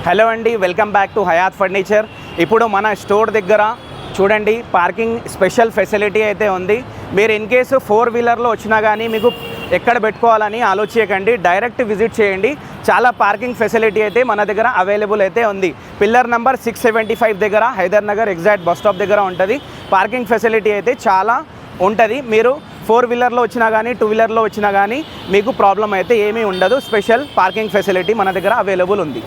Hello అండి, welcome back to Hayat furniture. ఇప్పుడు మన స్టోర్ దగ్గర చూడండి పార్కింగ్ స్పెషల్ ఫెసిలిటీ అయితే ఉంది. మీరు ఇన్ కేసు 4-వీలర్లో వచ్చినా కానీ మీకు ఎక్కడ పెట్టుకోవాలని ఆలోచించకండి, డైరెక్ట్ విజిట్ చేయండి. చాలా పార్కింగ్ ఫెసిలిటీ అయితే మన దగ్గర అవైలబుల్ అయితే ఉంది. పిల్లర్ నెంబర్ 675 దగ్గర Hyder Nagar exact bus stop దగ్గర ఉంటుంది. పార్కింగ్ ఫెసిలిటీ అయితే చాలా ఉంటుంది. మీరు 4-వీలర్లో వచ్చినా కానీ 2-వీలర్లో వచ్చినా కానీ మీకు ప్రాబ్లం అయితే ఏమీ ఉండదు. స్పెషల్ పార్కింగ్ ఫెసిలిటీ మన దగ్గర అవైలబుల్ ఉంది.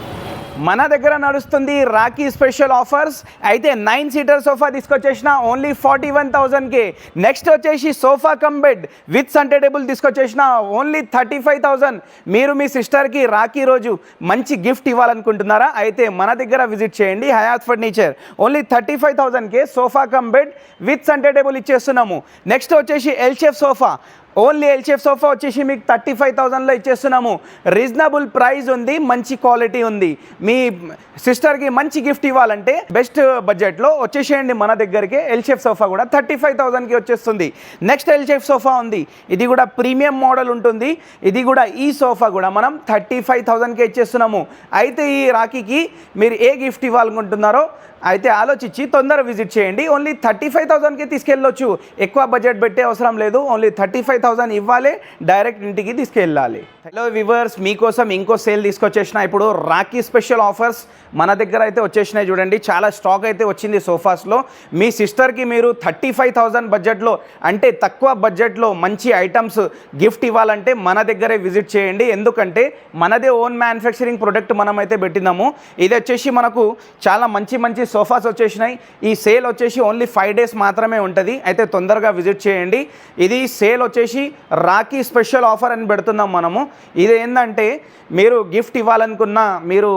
మన దగ్గర నడుస్తుంది రాఖీ స్పెషల్ ఆఫర్స్. అయితే 9 సీటర్ సోఫా తీసుకొచ్చేసిన ఓన్లీ 41,000కే. నెక్స్ట్ వచ్చేసి sofa cum bed with centre table తీసుకొచ్చేసిన ఓన్లీ 35,000. మీరు మీ సిస్టర్కి రాఖీ రోజు మంచి గిఫ్ట్ ఇవ్వాలనుకుంటున్నారా? అయితే మన దగ్గర విజిట్ చేయండి హయాత్ ఫర్నిచర్. ఓన్లీ 35,000కే sofa cum bed with centre table ఇచ్చేస్తున్నాము. నెక్స్ట్ వచ్చేసి L shape sofa, only L shape sofa వచ్చేసి మీకు 35,000లో ఇచ్చేస్తున్నాము. రీజనబుల్ ప్రైస్ ఉంది, మంచి క్వాలిటీ ఉంది. మీ సిస్టర్కి మంచి గిఫ్ట్ ఇవ్వాలంటే బెస్ట్ బడ్జెట్లో వచ్చేసేయండి మన దగ్గరికి. ఎల్ షేప్ సోఫా కూడా 35,000కి వచ్చేస్తుంది. నెక్స్ట్ ఎల్ షేప్ సోఫా ఉంది, ఇది కూడా ప్రీమియం మోడల్ ఉంటుంది. ఇది కూడా ఈ సోఫా కూడా మనం 35,000కి ఇచ్చేస్తున్నాము. అయితే ఈ రాఖీకి మీరు ఏ గిఫ్ట్ ఇవ్వాలనుకుంటున్నారో అయితే ఆలోచించి తొందర విజిట్ చేయండి. ఓన్లీ 35,000కి తీసుకెళ్ళొచ్చు, ఎక్కువ బడ్జెట్ పెట్టే అవసరం లేదు. ఓన్లీ 35,000 ఇవ్వాలి, డైరెక్ట్ ఇంటికి తీసుకెళ్ళాలి. హలో వ్యూవర్స్, మీకోసం ఇంకో సేల్ తీసుకొచ్చేసిన. ఇప్పుడు రాఖీ స్పెషల్ ఆఫర్స్ మన దగ్గర అయితే వచ్చేసినాయి. చూడండి చాలా స్టాక్ అయితే వచ్చింది సోఫాస్లో. మీ సిస్టర్కి మీరు 35,000 బడ్జెట్లో అంటే తక్కువ బడ్జెట్లో మంచి ఐటమ్స్ గిఫ్ట్ ఇవ్వాలంటే మన దగ్గరే విజిట్ చేయండి. ఎందుకంటే మనదే ఓన్ మ్యానుఫ్యాక్చరింగ్ ప్రొడక్ట్ మనం అయితే పెట్టినాము. ఇది వచ్చేసి మనకు చాలా మంచి సోఫాస్ వచ్చేసినాయి. ఈ సేల్ వచ్చేసి ఓన్లీ 5 డేస్ మాత్రమే ఉంటుంది. అయితే తొందరగా విజిట్ చేయండి. ఇది సేల్ వచ్చేసి రాఖీ స్పెషల్ ఆఫర్ అని పెడుతున్నాం మనము. ఇది ఏంటంటే మీరు గిఫ్ట్ ఇవ్వాలనుకున్నా, మీరు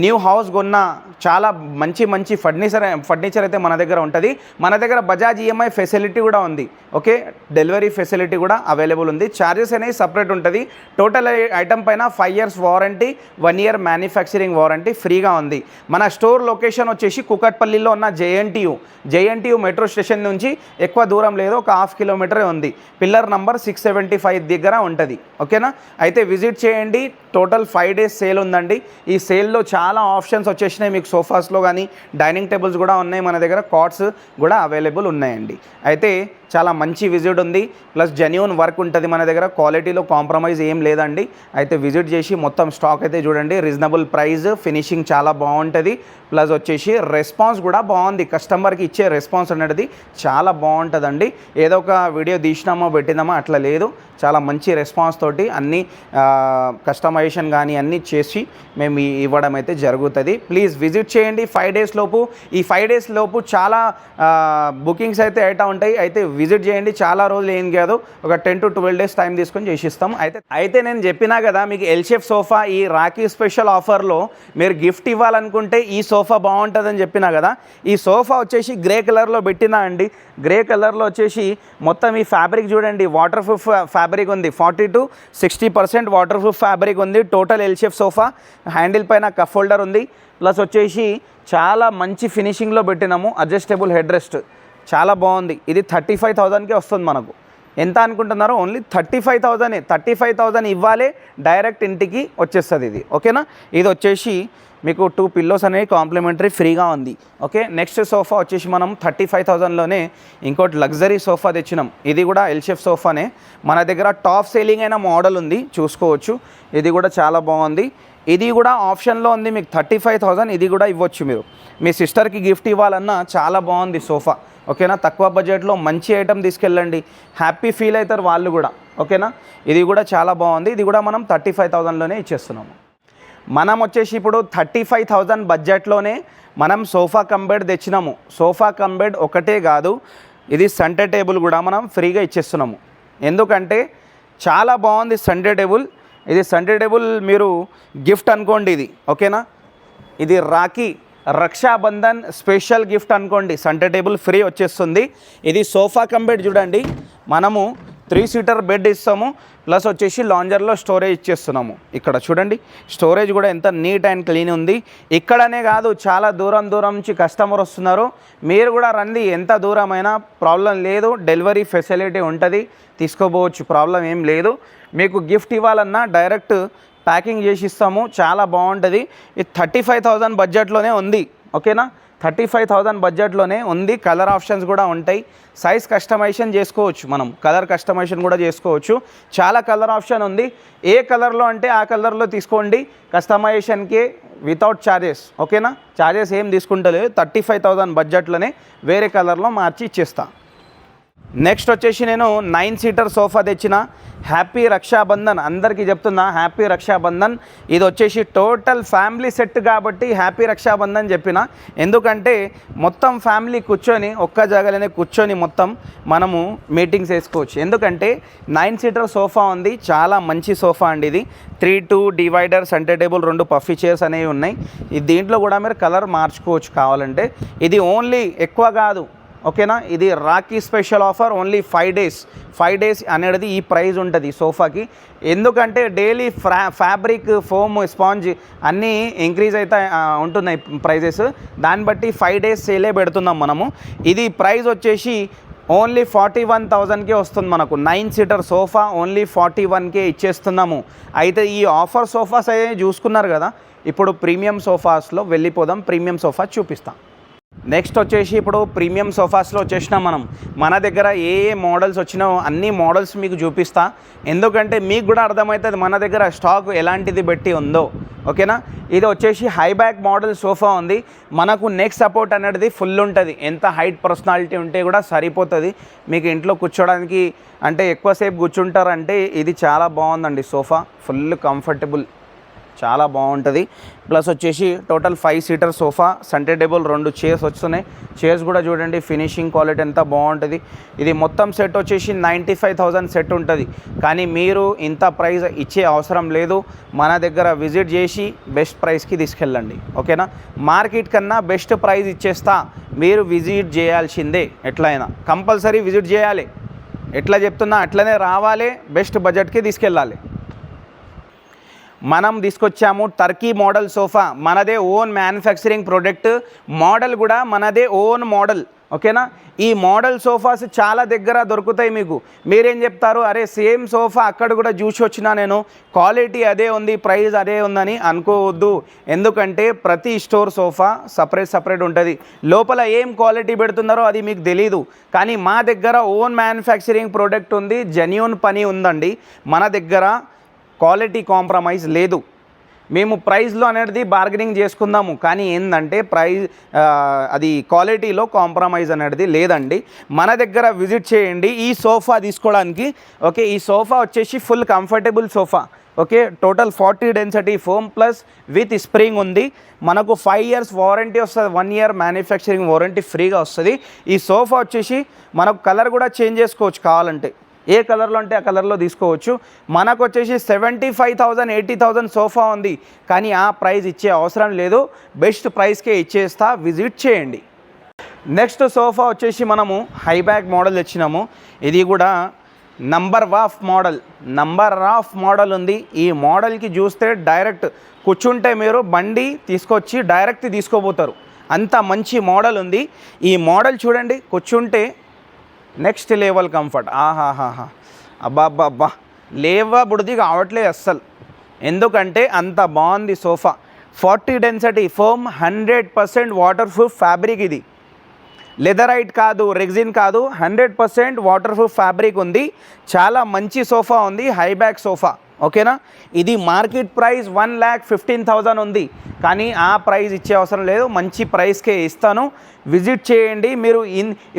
న్యూ హౌస్ కొన్నా చాలా మంచి ఫర్నిచర్ అయితే మన దగ్గర ఉంటుంది. మన దగ్గర బజాజ్ ఈఎంఐ ఫెసిలిటీ కూడా ఉంది. ఓకే, డెలివరీ ఫెసిలిటీ కూడా అవైలబుల్ ఉంది. ఛార్జెస్ అనేవి సపరేట్ ఉంటుంది. టోటల్ ఐటమ్ పైన 5 years warranty, 1 year manufacturing warranty ఫ్రీగా ఉంది. మన స్టోర్ లొకేషన్ వచ్చేసి కుకట్పల్లిలో ఉన్న జేఎన్టీయూ మెట్రో స్టేషన్ నుంచి ఎక్కువ దూరం లేదు, ఒక 1/2 kilometer ఉంది. పిల్లర్ నంబర్ 675 దగ్గర ఉంటుంది. ఓకేనా, అయితే విజిట్ చేయండి. టోటల్ 5 days సేల్ ఉందండి. ఈ సేల్లో చాలా ఆప్షన్స్ వచ్చేసినాయి. మీకు సోఫాస్లో కానీ డైనింగ్ టేబుల్స్ కూడా ఉన్నాయి మన దగ్గర, కాట్స్ కూడా అవైలబుల్ ఉన్నాయండి. అయితే చాలా మంచి విజిట్ ఉంది, ప్లస్ జెన్యూన్ వర్క్ ఉంటుంది మన దగ్గర. క్వాలిటీలో కాంప్రమైజ్ ఏం లేదండి. అయితే విజిట్ చేసి మొత్తం స్టాక్ అయితే చూడండి. రీజనబుల్ ప్రైస్, ఫినిషింగ్ చాలా బాగుంటుంది. ప్లస్ వచ్చేసి రెస్పాన్స్ కూడా బాగుంది. కస్టమర్కి ఇచ్చే రెస్పాన్స్ అనేది చాలా బాగుంటుందండి. ఏదో ఒక వీడియో తీసినామో పెట్టినామో అట్లా లేదు. చాలా మంచి రెస్పాన్స్ తోటి అన్నీ కస్టమైజేషన్ కానీ అన్నీ చేసి మేము ఇవ్వడం అయితే జరుగుతుంది. ప్లీజ్ విజిట్ చేయండి 5 days లోపు. ఈ 5 days లోపు చాలా బుకింగ్స్ అయితే అవుతూ ఉంటాయి. అయితే విజిట్ చేయండి. చాలా రోజులు ఏం కాదు, ఒక 10 to 12 days టైం తీసుకొని చేసిస్తాం. అయితే నేను చెప్పినా కదా మీకు ఎల్ షేప్ సోఫా ఈ రాఖీ స్పెషల్ ఆఫర్లో మీరు గిఫ్ట్ ఇవ్వాలనుకుంటే ఈ సోఫా బాగుంటుందని చెప్పినా కదా. ఈ సోఫా వచ్చేసి గ్రే కలర్లో పెట్టినా అండి. గ్రే కలర్లో వచ్చేసి మొత్తం ఈ ఫ్యాబ్రిక్ చూడండి, వాటర్ ప్రూఫ్ ఫ్యాబ్రిక్ ఉంది. 40 to 60% వాటర్ ప్రూఫ్ ఫ్యాబ్రిక్ ఉంది. Total L shape sofa, handle పైన కప్ హోల్డర్ ఉంది. ప్లస్ వచ్చేసి చాలా మంచి ఫినిషింగ్లో పెట్టినాము. అడ్జస్టబుల్ హెడ్ రెస్ట్ చాలా బాగుంది. ఇది 35,000కే వస్తుంది మనకు. ఎంత అనుకుంటున్నారో? ఓన్లీ 35,000. 35,000 ఇవ్వాలి, డైరెక్ట్ ఇంటికి వచ్చేస్తుంది ఇది. ఓకేనా, ఇది వచ్చేసి మీకు 2 pillows అనేవి కాంప్లిమెంటరీ ఫ్రీగా ఉంది. ఓకే, నెక్స్ట్ సోఫా వచ్చేసి మనం 35,000లోనే ఇంకోటి లగ్జరీ సోఫా తెచ్చినాం. ఇది కూడా ఎల్ షేప్ సోఫానే. మన దగ్గర టాప్ సేలింగ్ అయిన మోడల్ ఉంది, చూసుకోవచ్చు. ఇది కూడా చాలా బాగుంది. ఇది కూడా ఆప్షన్లో ఉంది మీకు 35,000. ఇది కూడా ఇవ్వచ్చు మీరు. మీ సిస్టర్కి గిఫ్ట్ ఇవ్వాలన్నా చాలా బాగుంది సోఫా. ఓకేనా, తక్కువ బడ్జెట్లో మంచి ఐటమ్ తీసుకెళ్ళండి, హ్యాపీ ఫీల్ అవుతారు వాళ్ళు కూడా. ఓకేనా, ఇది కూడా చాలా బాగుంది. ఇది కూడా మనం 35,000లోనే ఇచ్చేస్తున్నాము. మనం వచ్చేసి ఇప్పుడు 35,000 బడ్జెట్లోనే మనం సోఫా కమ్ బెడ్ తెచ్చినాము. సోఫా కమ్ బెడ్ ఒకటే కాదు, ఇది సెంటర్ టేబుల్ కూడా మనం ఫ్రీగా ఇచ్చేస్తున్నాము. ఎందుకంటే చాలా బాగుంది సెంటర్ టేబుల్. ఇది సెంటర్ టేబుల్ మీరు గిఫ్ట్ అనుకోండి ఇది. ఓకేనా, ఇది రాఖీ రక్షాబంధన్ స్పెషల్ గిఫ్ట్ అనుకోండి. సెంటర్ టేబుల్ ఫ్రీ వచ్చేస్తుంది. ఇది సోఫా కమ్ బెడ్ చూడండి, మనము 3 seater బెడ్ ఇస్తాము. ప్లస్ వచ్చేసి లాంజర్లో స్టోరేజ్ ఇచ్చేస్తున్నాము. ఇక్కడ చూడండి స్టోరేజ్ కూడా ఎంత నీట్ అండ్ క్లీన్ ఉంది. ఇక్కడనే కాదు, చాలా దూరం నుంచి కస్టమర్ వస్తున్నారు. మీరు కూడా రండి, ఎంత దూరమైనా ప్రాబ్లం లేదు. డెలివరీ ఫెసిలిటీ ఉంటుంది, తీసుకోపోవచ్చు, ప్రాబ్లం ఏం లేదు. మీకు గిఫ్ట్ ఇవ్వాలన్నా డైరెక్ట్ ప్యాకింగ్ చేసి ఇస్తాము, చాలా బాగుంటుంది. ఇది 35,000 బడ్జెట్లోనే ఉంది, ఓకేనా. 35,000 బడ్జెట్లోనే ఉంది. కలర్ ఆప్షన్స్ కూడా ఉంటాయి. సైజ్ కస్టమైజేషన్ చేసుకోవచ్చు, మనం కలర్ కస్టమైజేషన్ కూడా చేసుకోవచ్చు. చాలా కలర్ ఆప్షన్ ఉంది. ఏ కలర్లో అంటే ఆ కలర్లో తీసుకోండి. కస్టమైజేషన్కి వితౌట్ ఛార్జెస్, ఓకేనా. ఛార్జెస్ ఏం తీసుకుంటలేదు. 35,000 బడ్జెట్లోనే వేరే కలర్లో మార్చి ఇచ్చేస్తా. నెక్స్ట్ వచ్చేసి నేను 9 సీటర్ సోఫా తెచ్చిన. హ్యాపీ రక్షాబంధన్ అందరికీ చెప్తున్నా, హ్యాపీ రక్షాబంధన్. ఇది వచ్చేసి టోటల్ ఫ్యామిలీ సెట్ కాబట్టి హ్యాపీ రక్షాబంధన్ చెప్పిన. ఎందుకంటే మొత్తం ఫ్యామిలీ కూర్చొని ఒక్క జాగాలోనే కూర్చొని మొత్తం మనము మీటింగ్స్ వేసుకోవచ్చు. ఎందుకంటే 9 సీటర్ సోఫా ఉంది, చాలా మంచి సోఫా అండి. ఇది 3-2 divider, centre table, 2 puffy chairs అనేవి ఉన్నాయి. దీంట్లో కూడా మీరు కలర్ మార్చుకోవచ్చు కావాలంటే. ఇది ఓన్లీ ఎక్కువ కాదు, ఓకేనా. ఇది Rakhi special offer, only 5 days అనేది ఈ ప్రైస్ ఉంటుంది సోఫాకి. ఎందుకంటే డైలీ ఫ్యాబ్రిక్, ఫోమ్, స్పాంజ్ అన్నీ ఇంక్రీజ్ అయితే ఉంటున్నాయి ప్రైజెస్. దాన్ని బట్టి 5 డేస్ సేలే పెడుతున్నాం మనము. ఇది ప్రైస్ వచ్చేసి ఓన్లీ 41,000కే వస్తుంది మనకు. 9 సీటర్ సోఫా ఓన్లీ 41కే ఇచ్చేస్తున్నాము. అయితే ఈ ఆఫర్ సోఫాస్ అయితే చూసుకున్నారు కదా, ఇప్పుడు ప్రీమియం సోఫాస్లో వెళ్ళిపోదాం. ప్రీమియం సోఫా చూపిస్తాం. నెక్స్ట్ వచ్చేసి ఇప్పుడు ప్రీమియం సోఫాస్లో వచ్చేసినా మనం. మన దగ్గర ఏ మోడల్స్ వచ్చినాయో అన్ని మోడల్స్ మీకు చూపిస్తా. ఎందుకంటే మీకు కూడా అర్థమవుతుంది మన దగ్గర స్టాక్ ఎలాంటిది పెట్టి ఉందో, ఓకేనా. ఇది వచ్చేసి హై బ్యాక్ మోడల్ సోఫా ఉంది. మనకు నెక్ సపోర్ట్ అనేది ఫుల్ ఉంటుంది. ఎంత హైట్ పర్సనాలిటీ ఉంటే కూడా సరిపోతుంది మీకు ఇంట్లో కూర్చోడానికి. అంటే ఎక్కువసేపు కూర్చుంటారంటే ఇది చాలా బాగుందండి సోఫా. ఫుల్ కంఫర్టబుల్, చాలా బాగుంటుంది. ప్లస్ వచ్చేసి total 5 seater sofa, centre table, 2 chairs వస్తున్నాయి. చైర్స్ కూడా చూడండి ఫినిషింగ్ క్వాలిటీ ఎంత బాగుంటుంది. ఇది మొత్తం సెట్ వచ్చేసి 95,000 సెట్ ఉంటుంది. కానీ మీరు ఇంత ప్రైస్ ఇచ్చే అవసరం లేదు. మన దగ్గర విజిట్ చేసి బెస్ట్ ప్రైస్కి తీసుకెళ్ళండి, ఓకేనా. మార్కెట్ కన్నా బెస్ట్ ప్రైస్ ఇచ్చేస్తా. మీరు విజిట్ చేయాల్సిందే, ఎట్లయినా కంపల్సరీ విజిట్ చేయాలి. ఎట్లా చెప్తున్నా అట్లనే రావాలి, బెస్ట్ బడ్జెట్కి తీసుకెళ్ళాలి. మనం తీసుకొచ్చాము టర్కీ మోడల్ సోఫా. మనదే ఓన్ మ్యానుఫ్యాక్చరింగ్ ప్రోడక్ట్. మోడల్ కూడా మనదే ఓన్ మోడల్, ఓకేనా. ఈ మోడల్ సోఫాస్ చాలా దగ్గర దొరుకుతాయి మీకు. మీరేం చెప్తారు, అరే సేమ్ సోఫా అక్కడ కూడా చూసి వచ్చినా నేను, క్వాలిటీ అదే ఉంది, ప్రైస్ అదే ఉందని అనుకోవద్దు. ఎందుకంటే ప్రతి స్టోర్ సోఫా సపరేట్ ఉంటుంది. లోపల ఏం క్వాలిటీ పెడుతున్నారో అది మీకు తెలీదు. కానీ మా దగ్గర ఓన్ మ్యానుఫ్యాక్చరింగ్ ప్రోడక్ట్ ఉంది, జెన్యూన్ పని ఉందండి. మన దగ్గర క్వాలిటీ కాంప్రమైజ్ లేదు. మేము ప్రైస్లో అనేది బార్గెనింగ్ చేసుకుందాము, కానీ ఏంటంటే అది క్వాలిటీలో కాంప్రమైజ్ అనేది లేదండి. మన దగ్గర విజిట్ చేయండి ఈ సోఫా తీసుకోవడానికి, ఓకే. ఈ సోఫా వచ్చేసి full comfortable sofa, okay. Total 40 density foam plus with spring ఉంది. మనకు 5 ఇయర్స్ వారంటీ వస్తుంది, 1 ఇయర్ మ్యానుఫ్యాక్చరింగ్ వారంటీ ఫ్రీగా వస్తుంది. ఈ సోఫా వచ్చేసి మనకు కలర్ కూడా చేంజ్ చేసుకోవచ్చు కావాలంటే. ఏ కలర్లో అంటే ఆ కలర్లో తీసుకోవచ్చు. మనకు వచ్చేసి 75,000 80,000 సోఫా ఉంది. కానీ ఆ ప్రైస్ ఇచ్చే అవసరం లేదు, బెస్ట్ ప్రైస్కే ఇచ్చేస్తా, విజిట్ చేయండి. నెక్స్ట్ సోఫా వచ్చేసి మనము హై బ్యాక్ మోడల్ తెచ్చినాము. ఇది కూడా నంబర్ ఆఫ్ మోడల్ ఉంది. ఈ మోడల్కి చూస్తే డైరెక్ట్ కూర్చుంటే మీరు బండి తీసుకొచ్చి డైరెక్ట్ తీసుకోబోతారు, అంత మంచి మోడల్ ఉంది. ఈ మోడల్ చూడండి, కూర్చుంటే నెక్స్ట్ లెవెల్ కంఫర్ట్. అబ్బా లేవబుడిది కావట్లేదు అస్సలు. ఎందుకంటే అంత బాగుంది sofa. 40 density foam, 100% water proof fabric. ఇది లెదరైట్ కాదు, రెగ్జిన్ కాదు, 100% వాటర్ ప్రూఫ్ ఫ్యాబ్రిక్ ఉంది. చాలా మంచి సోఫా ఉంది, హై బ్యాక్ సోఫా, ఓకేనా. ఇది మార్కెట్ ప్రైస్ 1,15,000 ఉంది. కానీ ఆ ప్రైస్ ఇచ్చే అవసరం లేదు, మంచి ప్రైస్కే ఇస్తాను. విజిట్ చేయండి. మీరు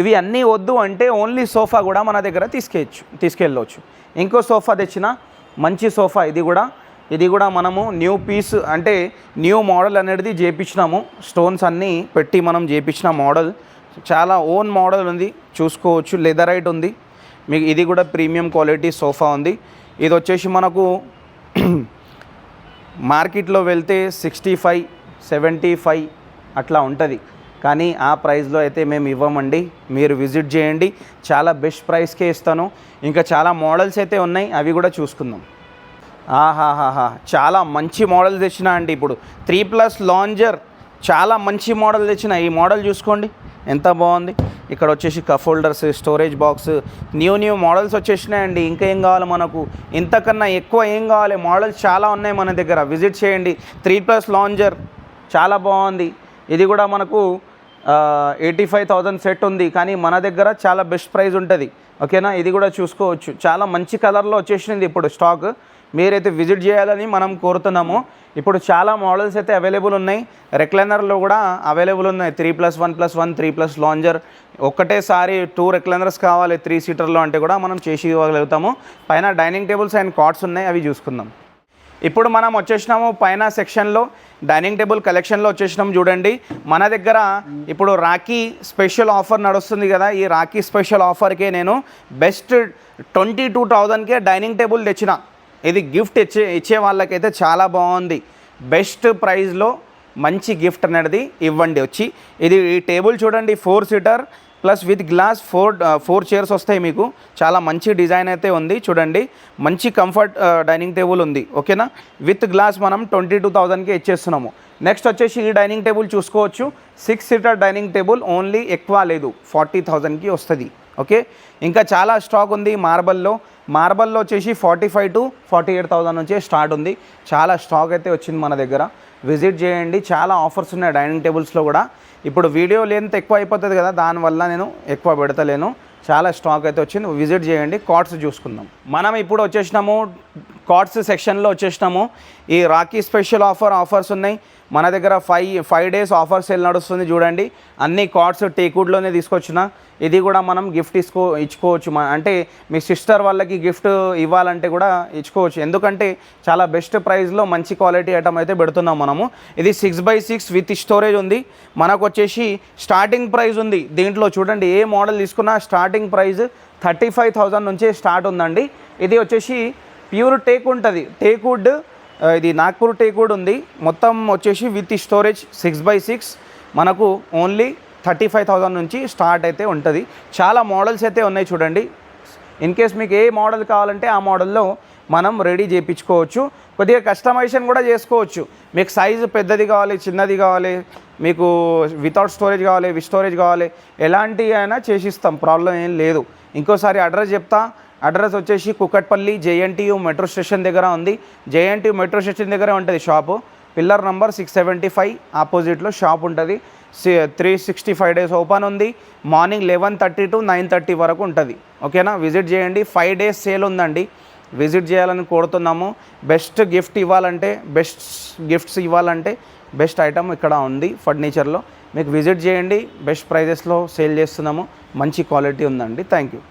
ఇవి అన్నీ వద్దు అంటే ఓన్లీ సోఫా కూడా మన దగ్గర తీసుకెళ్ళవచ్చు. ఇంకో సోఫా తెచ్చిన, మంచి సోఫా. ఇది కూడా మనము న్యూ పీస్ అంటే న్యూ మోడల్ అనేది చేయించినాము. స్టోన్స్ అన్నీ పెట్టి మనం చేయించిన మోడల్, చాలా ఓన్ మోడల్ ఉంది, చూసుకోవచ్చు. లెదరైట్ ఉంది మీకు. ఇది కూడా ప్రీమియం క్వాలిటీ సోఫా ఉంది. ఇది వచ్చేసి మనకు మార్కెట్లో వెళ్తే 65, 75 అట్లా ఉంటుంది. కానీ ఆ ప్రైస్లో అయితే మేము ఇవ్వమండి. మీరు విజిట్ చేయండి, చాలా బెస్ట్ ప్రైస్కే ఇస్తాను. ఇంకా చాలా మోడల్స్ అయితే ఉన్నాయి, అవి కూడా చూసుకుందాం. చాలా మంచి మోడల్ తెచ్చిన అండి. ఇప్పుడు 3+ లాంజర్ చాలా మంచి మోడల్ తెచ్చిన. ఈ మోడల్ చూసుకోండి ఎంత బాగుంది. ఇక్కడ వచ్చేసి cup holders, storage box, new models వచ్చేసినాయండి. ఇంకా ఏం కావాలి మనకు, ఇంతకన్నా ఎక్కువ ఏం కావాలి, మోడల్స్ చాలా ఉన్నాయి మన దగ్గర. విజిట్ చేయండి. 3+ లాంజర్ చాలా బాగుంది. ఇది కూడా మనకు 85,000 సెట్ ఉంది, కానీ మన దగ్గర చాలా బెస్ట్ ప్రైస్ ఉంటుంది. ఓకేనా, ఇది కూడా చూసుకోవచ్చు. చాలా మంచి కలర్లో వచ్చేసింది ఇప్పుడు స్టాక్. మీరైతే విజిట్ చేయాలని మనం కోరుతున్నాము. ఇప్పుడు చాలా మోడల్స్ అయితే అవైలబుల్ ఉన్నాయి. రెక్లైనర్లో కూడా అవైలబుల్ ఉన్నాయి. 3+1+1, 3+ లాంజర్. ఒక్కటేసారి 2 రెక్లైనర్స్ కావాలి 3 సీటర్లో అంటే కూడా మనం చేసి ఇవ్వగలుగుతాము. పైన డైనింగ్ టేబుల్స్ అండ్ కాట్స్ ఉన్నాయి, అవి చూసుకుందాం. ఇప్పుడు మనం వచ్చేసినాము పైన సెక్షన్లో, డైనింగ్ టేబుల్ కలెక్షన్లో వచ్చేసినాము. చూడండి, మన దగ్గర ఇప్పుడు రాఖీ స్పెషల్ ఆఫర్ నడుస్తుంది కదా. ఈ రాఖీ స్పెషల్ ఆఫర్కే నేను బెస్ట్ 22,000కే డైనింగ్ టేబుల్ తెచ్చిన. ఇది గిఫ్ట్ ఇచ్చే వాళ్ళకైతే చాలా బాగుంది. బెస్ట్ ప్రైస్లో మంచి గిఫ్ట్ అనేది ఇవ్వండి వచ్చి. ఇది ఈ టేబుల్ చూడండి, 4 seater plus with glass 4 chairs వస్తాయి మీకు. చాలా మంచి డిజైన్ అయితే ఉంది చూడండి. మంచి కంఫర్ట్ డైనింగ్ టేబుల్ ఉంది. ఓకేనా, విత్ గ్లాస్ మనం 22,000కే ఇచ్చేస్తున్నాము. నెక్స్ట్ వచ్చేసి ఈ డైనింగ్ టేబుల్ చూసుకోవచ్చు. 6 సీటర్ డైనింగ్ టేబుల్, ఓన్లీ ఎక్కువ లేదు, 40,000కి వస్తుంది. ఓకే, ఇంకా చాలా స్టాక్ ఉంది మార్బల్లో వచ్చేసి 45,000 to 48,000 నుంచే స్టార్ట్ ఉంది. చాలా స్టాక్ అయితే వచ్చింది మన దగ్గర. విజిట్ చేయండి. చాలా ఆఫర్స్ ఉన్నాయి డైనింగ్ టేబుల్స్లో కూడా. ఇప్పుడు వీడియో లెంత్ ఎక్కువ అయిపోతుంది కదా, దానివల్ల నేను ఎక్కువ పెడతలేను. చాలా స్టాక్ అయితే వచ్చింది, విజిట్ చేయండి. కార్డ్స్ చూసుకుందాం. మనం ఇప్పుడు వచ్చేసినాము కార్డ్స్ సెక్షన్లో వచ్చేసినాము. ఈ రాఖీ స్పెషల్ ఆఫర్స్ ఉన్నాయి మన దగ్గర. 5 days ఆఫర్ సేల్ నడుస్తుంది చూడండి. అన్ని కార్డ్స్ టేక్వుడ్లోనే తీసుకొచ్చిన. ఇది కూడా మనం గిఫ్ట్ ఇచ్చుకోవచ్చు. అంటే మీ సిస్టర్ వాళ్ళకి గిఫ్ట్ ఇవ్వాలంటే కూడా ఇచ్చుకోవచ్చు. ఎందుకంటే చాలా బెస్ట్ ప్రైస్లో మంచి క్వాలిటీ ఐటమ్ అయితే పెడుతున్నాం మనము. ఇది 6x6 విత్ స్టోరేజ్ ఉంది. మనకు వచ్చేసి స్టార్టింగ్ ప్రైస్ ఉంది దీంట్లో. చూడండి, ఏ మోడల్ తీసుకున్నా స్టార్టింగ్ ప్రైస్ 35,000 నుంచే స్టార్ట్ ఉందండి. ఇది వచ్చేసి ప్యూర్ టేక్ ఉంటుంది, టేక్వుడ్. ఇది నాగ్పూర్ టేక్వుడ్ ఉంది. మొత్తం వచ్చేసి విత్ స్టోరేజ్ 6x6 మనకు ఓన్లీ 35,000 నుంచి స్టార్ట్ అయితే ఉంటుంది. చాలా మోడల్స్ అయితే ఉన్నాయి చూడండి. ఇన్ కేస్ మీకు ఏ మోడల్ కావాలంటే ఆ మోడల్లో మనం రెడీ చేయించుకోవచ్చు. కొద్దిగా కస్టమైజేషన్ కూడా చేసుకోవచ్చు. మీకు సైజు పెద్దది కావాలి, చిన్నది కావాలి, మీకు వితౌట్ స్టోరేజ్ కావాలి, విత్ స్టోరేజ్ కావాలి, ఎలాంటి అయినా చేసిస్తాం, ప్రాబ్లం ఏం లేదు. ఇంకోసారి అడ్రస్ చెప్తా. అడ్రస్ వచ్చేసి కుకట్పల్లి JNTU మెట్రో స్టేషన్ దగ్గర ఉంది. JNTU మెట్రో స్టేషన్ దగ్గర ఉంటుంది షాపు. పిల్లర్ నంబర్ 675 ఆపోజిట్లో షాప్ ఉంటుంది. 365 days ఓపెన్ ఉంది. మార్నింగ్ 11:30 to 9:30 వరకు ఉంటుంది. ఓకేనా, విజిట్ చేయండి. 5 days సేల్ ఉందండి, విజిట్ చేయాలని కోరుతున్నాము. బెస్ట్ గిఫ్ట్స్ ఇవ్వాలంటే బెస్ట్ ఐటమ్ ఇక్కడ ఉంది ఫర్నిచర్లో. మీకు విజిట్ చేయండి. బెస్ట్ ప్రైజెస్లో సేల్ చేస్తున్నాము. మంచి క్వాలిటీ ఉందండి. Thank you.